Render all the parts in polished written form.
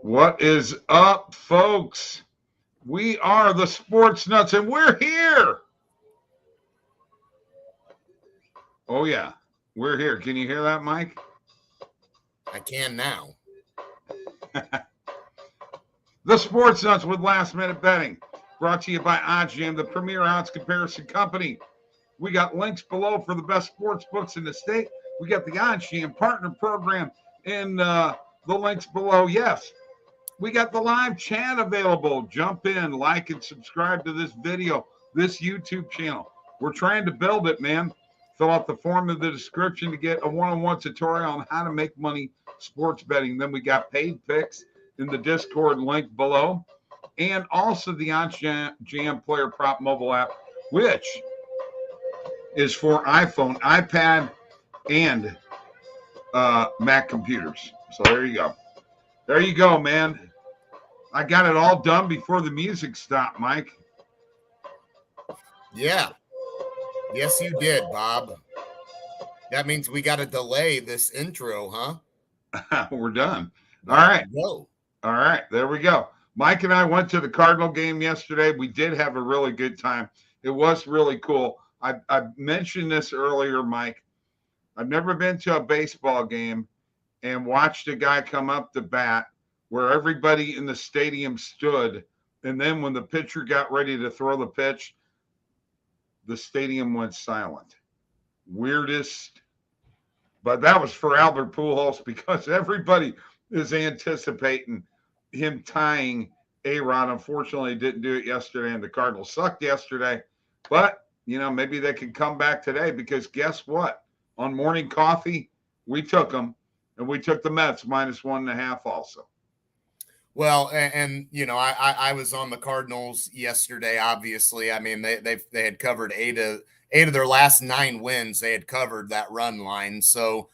What is up, folks? We are the Sports Nuts, and we're here. Oh, yeah, we're here. Can you hear that, Mike? I can now. The Sports Nuts with last-minute betting, brought to you by OddsJam, the premier odds comparison company. We got links below for the best sports books in the state. We got the OddsJam partner program in the links below. Yes. We got the live chat available. Jump in, like, and subscribe to this video, this YouTube channel. We're trying to build it, man. Fill out the form in the description to get a one-on-one tutorial on how to make money sports betting. Then we got paid picks in the Discord link below. And also the OddsJam Player Prop mobile app, which is for iPhone, iPad, and Mac computers. So there you go. There you go, man. I got it all done before the music stopped, Mike. Yeah. Yes, you did, Bob. That means we got to delay this intro, huh? We're done. There all right. Go. All right. There we go. Mike and I went to the Cardinal game yesterday. We did have a really good time. It was really cool. I mentioned this earlier, Mike. I've never been to a baseball game and watched a guy come up to bat where everybody in the stadium stood. And then when the pitcher got ready to throw the pitch, the stadium went silent. Weirdest. But that was for Albert Pujols because everybody is anticipating him tying A-Rod. Unfortunately, didn't do it yesterday, and the Cardinals sucked yesterday. But, you know, maybe they could come back today because guess what? On morning coffee, we took them, and we took the Mets -1.5 also. Well, and you know, I was on the Cardinals yesterday. Obviously, I mean they had covered eight of their last 9 wins. They had covered that run line. So,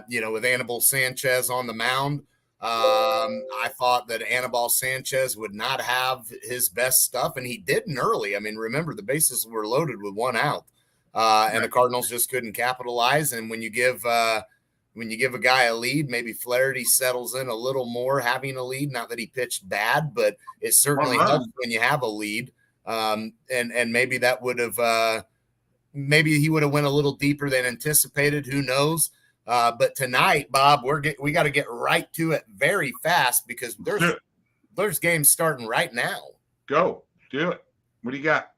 you know, with Anibal Sanchez on the mound, I thought that Anibal Sanchez would not have his best stuff, and he didn't early. I mean, remember the bases were loaded with 1 out, and the Cardinals just couldn't capitalize. And when you give a guy a lead, maybe Flaherty settles in a little more having a lead. Not that he pitched bad, but it certainly helps when you have a lead. And maybe that would have maybe he would have went a little deeper than anticipated. Who knows? But tonight, Bob, we got to get right to it very fast because there's games starting right now. Go do it. What do you got?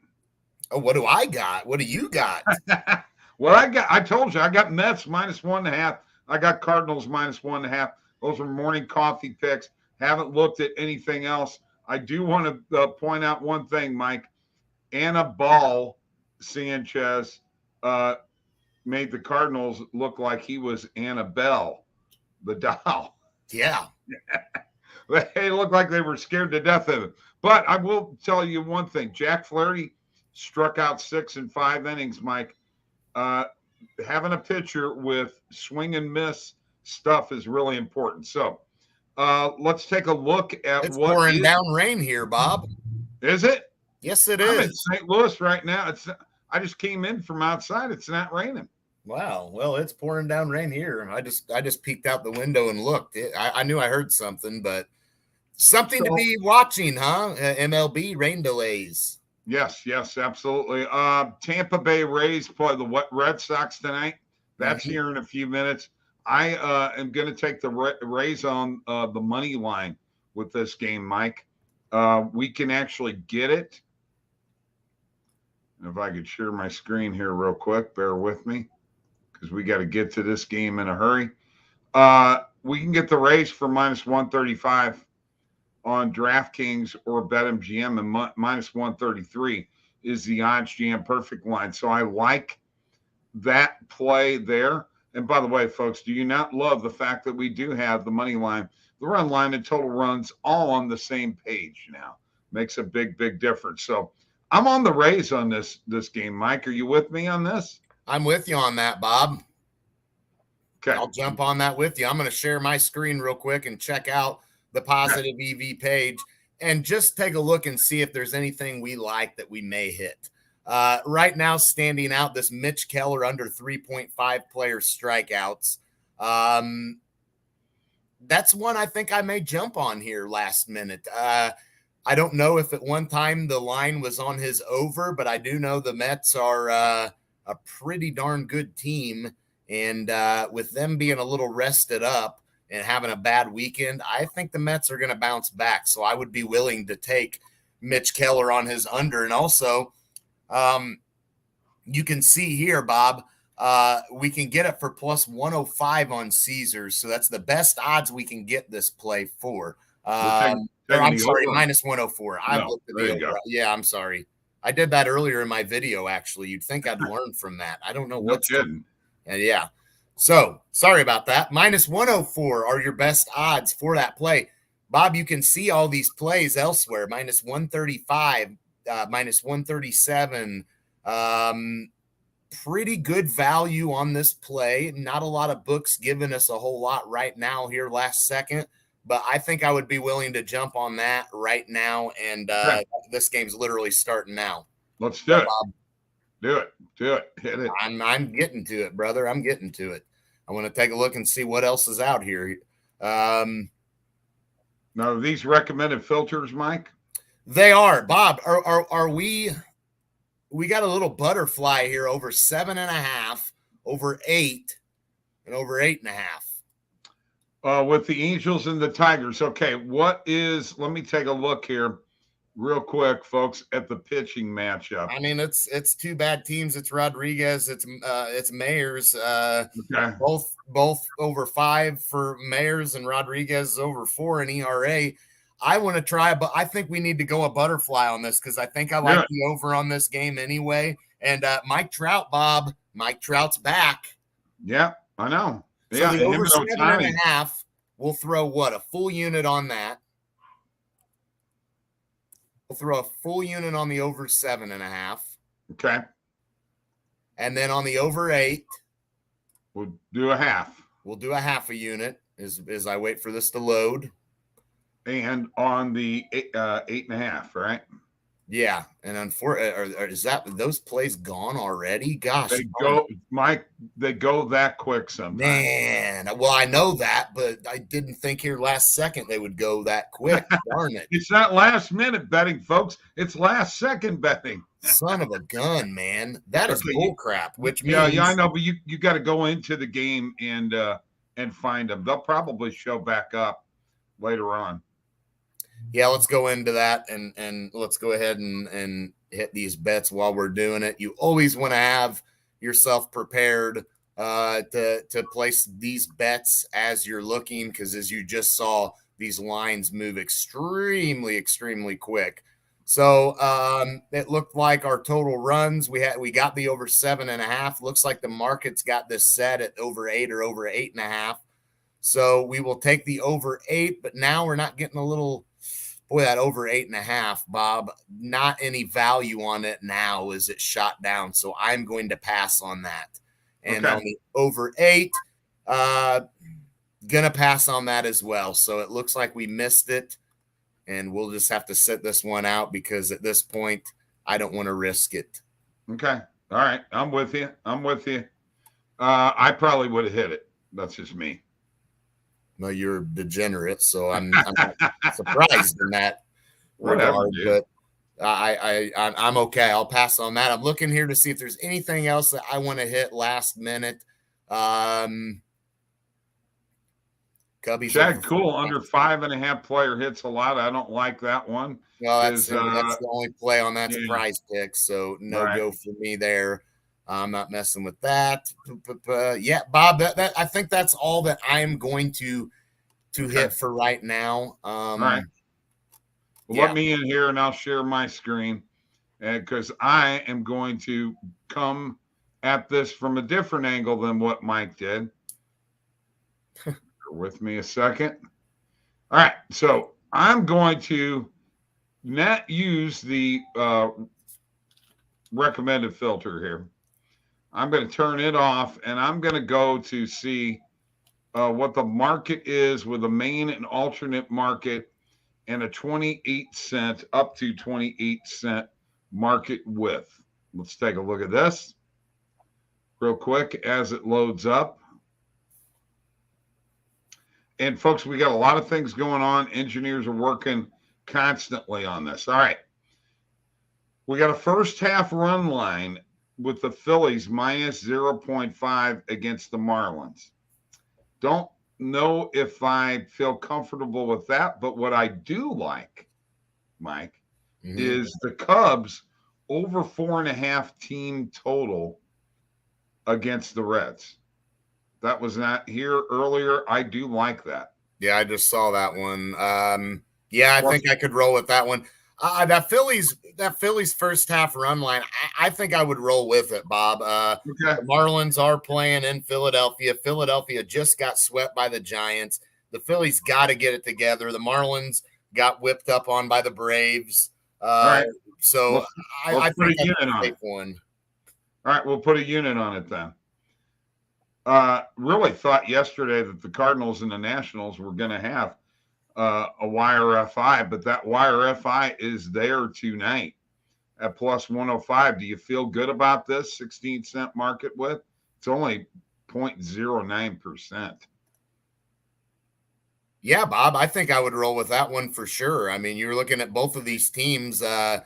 Oh, what do I got? What do you got? Well, I told you I got Mets -1.5. I got Cardinals -1.5. Those are morning coffee picks. Haven't looked at anything else. I do want to point out one thing, Mike. Anibal Sanchez made the Cardinals look like he was Annabelle, the doll. Yeah. They looked like they were scared to death of him. But I will tell you one thing. Jack Flaherty struck out 6 in 5 innings, Mike. Having a pitcher with swing and miss stuff is really important. So let's take a look at it's pouring down rain here, Bob. Is it? Yes, it I'm is. in St. Louis right now. I just came in from outside. It's not raining. Wow. Well, it's pouring down rain here. I just peeked out the window and looked. I knew I heard something, but something to be watching, huh? MLB rain delays. Yes, absolutely. Tampa Bay Rays play the Red Sox tonight. That's here in a few minutes. I am going to take the Rays on the money line with this game, Mike. We can actually get it. If I could share my screen here real quick, bear with me because we got to get to this game in a hurry. We can get the Rays for -135. On DraftKings or BetMGM, and -133 is the OddsJam perfect line. So I like that play there. And by the way, folks, do you not love the fact that we do have the money line, the run line, and total runs all on the same page now? Makes a big difference. So I'm on the Rays on this game. Mike, are you with me on this? I'm with you on that, Bob. Okay. I'll jump on that with you. I'm going to share my screen real quick and check out the positive EV page and just take a look and see if there's anything we like that we may hit. Right now, standing out, this Mitch Keller under 3.5 player strikeouts. that's one I think I may jump on here last minute. I don't know if at one time the line was on his over, but I do know the Mets are a pretty darn good team. And with them being a little rested up and having a bad weekend, I think the Mets are going to bounce back. So I would be willing to take Mitch Keller on his under. And also, you can see here, Bob, we can get it for plus 105 on Caesars. So that's the best odds we can get this play for. I'm sorry, minus 104. I've looked at the over. Yeah, I'm sorry. I did that earlier in my video, actually. You'd think I'd learn from that. I don't know what's kidding. And yeah. So sorry about that. Minus 104 are your best odds for that play. Bob, you can see all these plays elsewhere. Minus 135, minus 137. Pretty good value on this play. Not a lot of books giving us a whole lot right now here last second, but I think I would be willing to jump on that right now. And this game's literally starting now. Let's do it. Bob. Do it. Hit it. I'm getting to it, brother. I'm getting to it. I want to take a look and see what else is out here. Now, are these recommended filters, Mike? They are. Bob, are we got a little butterfly here over 7.5, over 8, and over 8.5. With the Angels and the Tigers. Okay, let me take a look here real quick, folks, at the pitching matchup. I mean, it's two bad teams. It's Rodriguez, it's Mayers. Okay. Both over 5 for Mayers, and Rodriguez is over 4 in ERA. I want to try, but I think we need to go a butterfly on this because I think I like the over on this game anyway. And Mike Trout, Bob, Mike Trout's back. Yeah, I know. So the over 7.5, we'll throw what? A full unit on that. We'll throw a full unit on the over 7.5. Okay. And then on the over 8, we'll do a half. We'll do a half a unit as I wait for this to load. And on the 8.5, right? Yeah, and is that those plays gone already? Gosh, they go, Mike. They go that quick sometimes. Man, well, I know that, but I didn't think here last second they would go that quick. Darn it! It's not last minute betting, folks. It's last second betting. Son of a gun, man! That is bull crap. Which means I know, but you got to go into the game and find them. They'll probably show back up later on. Yeah, let's go into that and let's go ahead and hit these bets while we're doing it. You always want to have yourself prepared to place these bets as you're looking, because as you just saw, these lines move extremely, extremely quick. So it looked like our total runs, we got the over 7.5. Looks like the market's got this set at over 8 or over 8.5. So we will take the over 8, but now we're not getting a little. Boy, that over 8.5, Bob, not any value on it now as it shot down. So I'm going to pass on that. And on the over 8, gonna pass on that as well. So it looks like we missed it, and we'll just have to sit this one out because at this point, I don't want to risk it. Okay. All right. I'm with you. I probably would have hit it. That's just me. No, you're degenerate, so I'm not surprised in that regard. But I'm okay. I'll pass on that. I'm looking here to see if there's anything else that I want to hit last minute. Cubbies. Chad Cool under 5.5 player hits a lot. I don't like that one. Well, that's the only play on that prize pick, so no go for me there. I'm not messing with that. Yeah, Bob, that I think that's all that I am going to hit for right now. All right. Well, let me in here and I'll share my screen because I am going to come at this from a different angle than what Mike did. Bear with me a second. All right. So I'm going to not use the recommended filter here. I'm going to turn it off, and I'm going to go to see what the market is with a main and alternate market and a 28-cent up to 28-cent market width. Let's take a look at this real quick as it loads up. And folks, we got a lot of things going on. Engineers are working constantly on this. All right. We got a first half run line with the Phillies minus 0.5 against the Marlins. Don't know if I feel comfortable with that, but what I do like, Mike, is the Cubs over 4.5 team total against the Reds. That was not here earlier. I do like that. Yeah, I just saw that one. I think I could roll with that one. That Phillies first half run line, I think I would roll with it, Bob. Okay. The Marlins are playing in Philadelphia. Philadelphia just got swept by the Giants. The Phillies got to get it together. The Marlins got whipped up on by the Braves. All right. So I put think a unit on it. One. All right, we'll put a unit on it then. Really thought yesterday that the Cardinals and the Nationals were going to have a wire FI, but that wire FI is there tonight at plus 105. Do you feel good about this 16-cent market with? It's only 0.09%. Yeah, Bob, I think I would roll with that one for sure. I mean, you're looking at both of these teams. I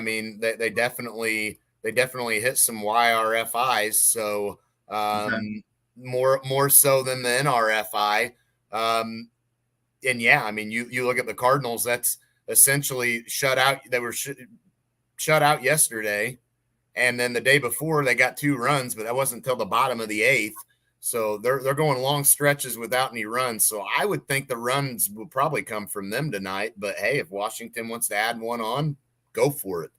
mean, they definitely hit some YRFIs. So more so than the NRFI. And yeah, I mean, you look at the Cardinals, that's essentially shut out. They were shut out yesterday. And then the day before they got 2 runs, but that wasn't until the bottom of the 8th. So they're going long stretches without any runs. So I would think the runs will probably come from them tonight. But hey, if Washington wants to add one on, go for it.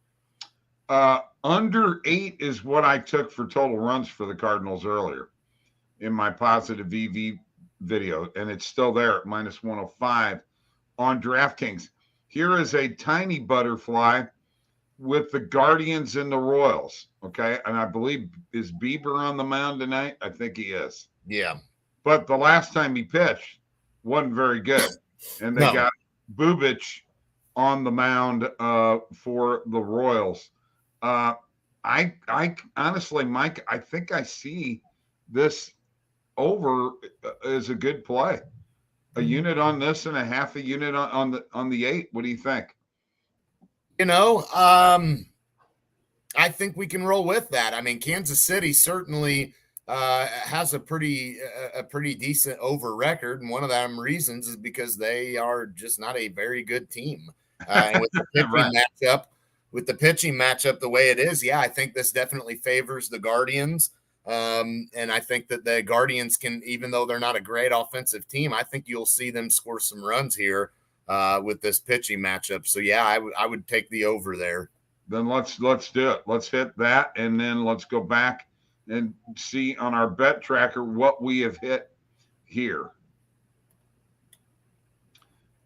Under 8 is what I took for total runs for the Cardinals earlier in my positive EV video, and it's still there at minus 105 on DraftKings. Here is a tiny butterfly with the Guardians and the Royals. Okay. And I believe, is Bieber on the mound tonight? I think he is. Yeah. But the last time he pitched wasn't very good. And they got Bubich on the mound for the Royals. I honestly, Mike, I think I see this over as a good play. A unit on this and a half a unit on the 8. What do you think? I think we can roll with that. I mean, Kansas City certainly has a pretty decent over record, and one of them reasons is because they are just not a very good team. And with the pitching matchup the way it is, yeah, I think this definitely favors the Guardians. And I think that the Guardians can, even though they're not a great offensive team, I think you'll see them score some runs here with this pitching matchup. So yeah, I would take the over there. Then let's do it. Let's hit that, and then let's go back and see on our bet tracker what we have hit here.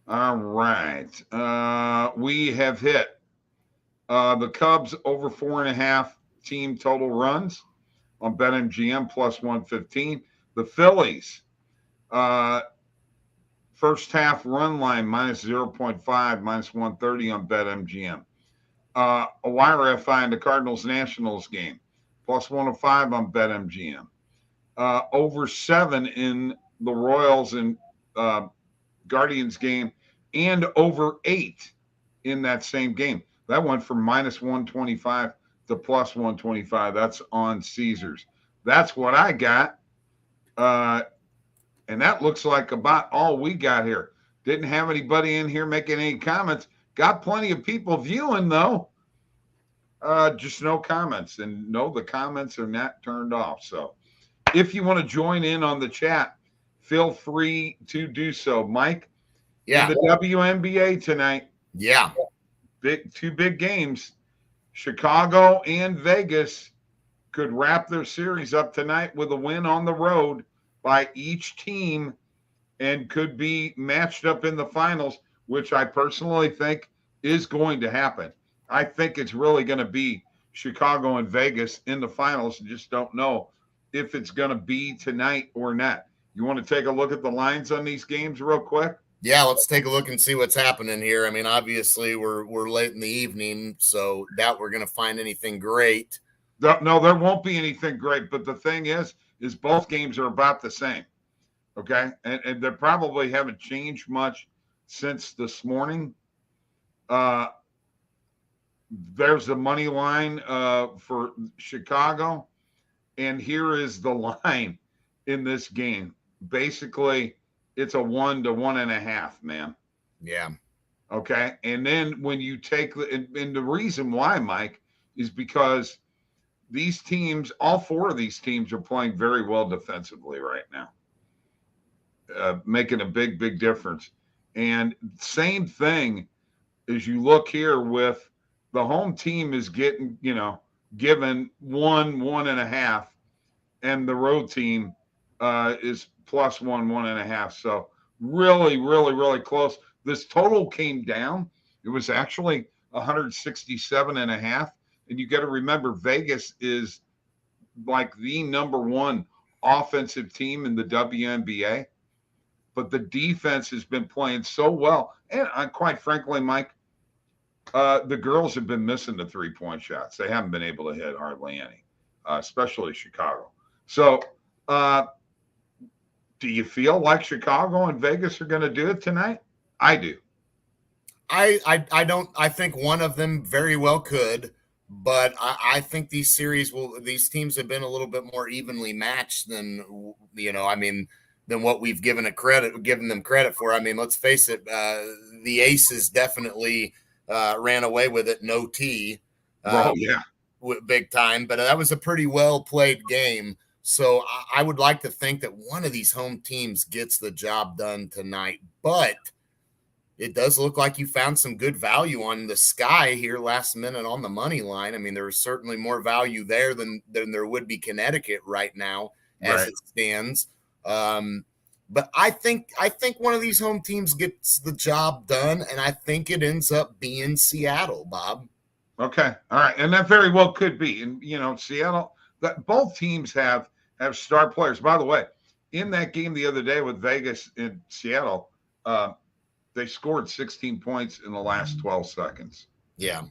All right. We have hit the Cubs over 4.5 team total runs on BetMGM plus 115. The Phillies first half run line minus 0.5, minus 130 on BetMGM. A wire FI in the Cardinals Nationals game plus 105 on BetMGM. Over 7 in the Royals and Guardians game, and over 8 in that same game. That went from minus 125 to plus 125. That's on Caesars. That's what I got. And that looks like about all we got here. Didn't have anybody in here making any comments. Got plenty of people viewing, though. Just no comments. And no, the comments are not turned off. So if you want to join in on the chat, feel free to do so. Mike, in the WNBA tonight. Yeah. Two big games. Chicago and Vegas could wrap their series up tonight with a win on the road by each team and could be matched up in the finals, which I personally think is going to happen. I think it's really going to be Chicago and Vegas in the finals. Just don't know if it's going to be tonight or not. You want to take a look at the lines on these games real quick? Yeah, let's take a look and see what's happening here. I mean, obviously we're late in the evening, so doubt we're going to find anything great. No, there won't be anything great. But the thing is both games are about the same. Okay. And they probably haven't changed much since this morning. There's the money line for Chicago. And here is the line in this game. Basically, it's a 1 to 1.5, man. Yeah. Okay. And then when you take and the reason why, Mike, is because these teams, all four of these teams are playing very well defensively right now, making a big, big difference. And same thing as you look here with the home team is getting, given 1.5, and the road team is plus 1.5. So really, really, really close. This total came down. It was actually 167.5. And you got to remember, Vegas is like the number one offensive team in the WNBA, but the defense has been playing so well. And quite frankly, Mike, the girls have been missing the 3-point shots. They haven't been able to hit hardly any, especially Chicago. So, do you feel like Chicago and Vegas are going to do it tonight? I do. I don't. I think one of them very well could, but I think these these teams have been a little bit more evenly matched than than what we've given them credit for. I mean, let's face it, the Aces definitely ran away with it, no T. Yeah, big time. But that was a pretty well played game. So I would like to think that one of these home teams gets the job done tonight, but it does look like you found some good value on the Sky here last minute on the money line. I mean, there's certainly more value there than there would be Connecticut right now as it stands. But I think one of these home teams gets the job done, and I think it ends up being Seattle, Bob. Okay. All right. And that very well could be. And, Seattle, that both teams have star players. By the way, in that game the other day with Vegas and Seattle, they scored 16 points in the last 12 seconds. Yeah.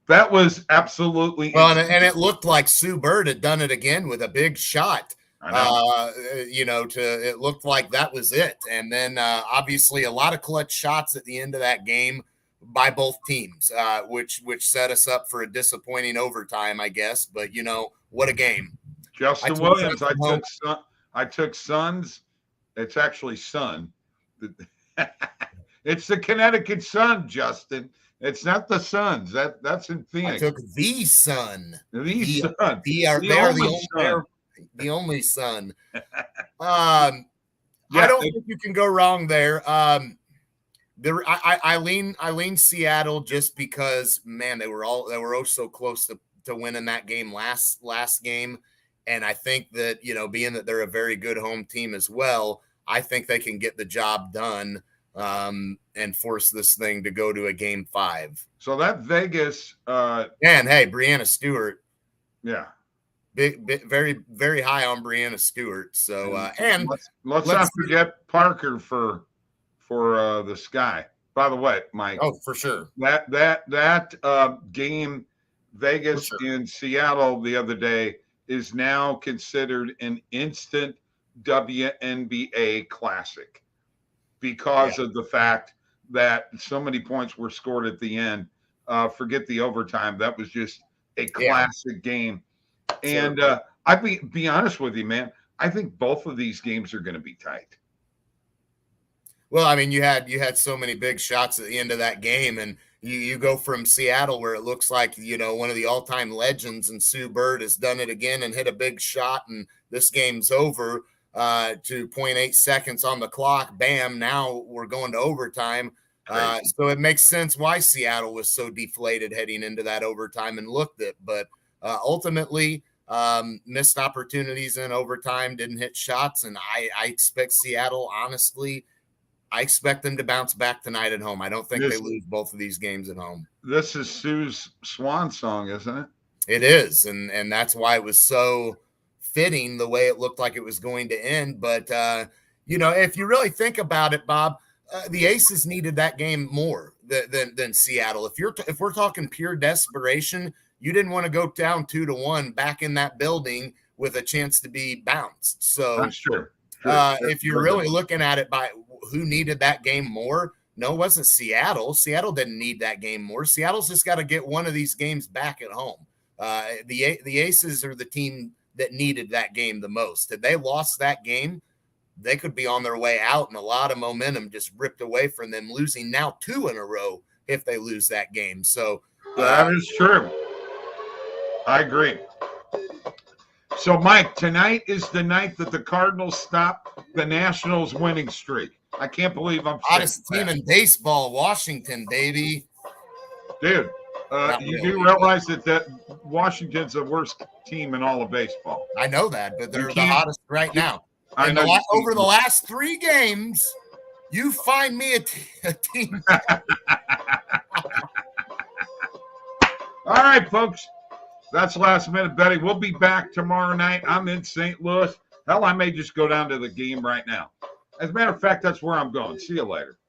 That was absolutely well, and it looked like Sue Bird had done it again with a big shot. It looked like that was it. And then obviously a lot of clutch shots at the end of that game by both teams, which set us up for a disappointing overtime, I guess. But what a game. Justin Williams, I took Suns. It's actually Sun. It's the Connecticut Sun, Justin. It's not the Suns. That's in Phoenix. I took the Sun. The Sun. They are the only Sun. I don't think you can go wrong there. I lean Seattle just because, man, they were oh so close to winning that game last game. And I think that, being that they're a very good home team as well, I think they can get the job done and force this thing to go to a game 5. So that Vegas and hey, Breanna Stewart. Yeah. Very, very high on Breanna Stewart. So and let's not forget Parker for the Sky. By the way, Mike. Oh, for sure. That game, Vegas in Seattle the other day, is now considered an instant WNBA classic because of the fact that so many points were scored at the end. Forget the overtime. That was just a classic game. And I'd be honest with you, man. I think both of these games are going to be tight. Well, I mean, you had so many big shots at the end of that game, and you go from Seattle, where it looks like, one of the all-time legends, and Sue Bird has done it again and hit a big shot, and this game's over, to 0.8 seconds on the clock. Bam, now we're going to overtime. So it makes sense why Seattle was so deflated heading into that overtime and looked it. But ultimately, missed opportunities in overtime, didn't hit shots, and I expect Seattle, honestly, I expect them to bounce back tonight at home. I don't think they lose both of these games at home. This is Sue's swan song, isn't it? It is, and that's why it was so fitting the way it looked like it was going to end. But, if you really think about it, Bob, the Aces needed that game more than Seattle. If we're talking pure desperation, you didn't want to go down 2-1 back in that building with a chance to be bounced. So that's true. If you're really looking at it by who needed that game more, no, it wasn't Seattle. Seattle didn't need that game more. Seattle's just got to get one of these games back at home. The Aces are the team that needed that game the most. If they lost that game, they could be on their way out, and a lot of momentum just ripped away from them, losing now 2 in a row if they lose that game. So that is true. I agree. So, Mike, tonight is the night that the Cardinals stop the Nationals winning streak. I can't believe I'm hottest team in baseball, Washington, baby. Dude, you do realize that Washington's the worst team in all of baseball. I know that, but they're the hottest right now. Over the last 3 games, you find me a team. All right, folks. That's Last Minute Betting. We'll be back tomorrow night. I'm in St. Louis. Hell, I may just go down to the game right now. As a matter of fact, that's where I'm going. See you later.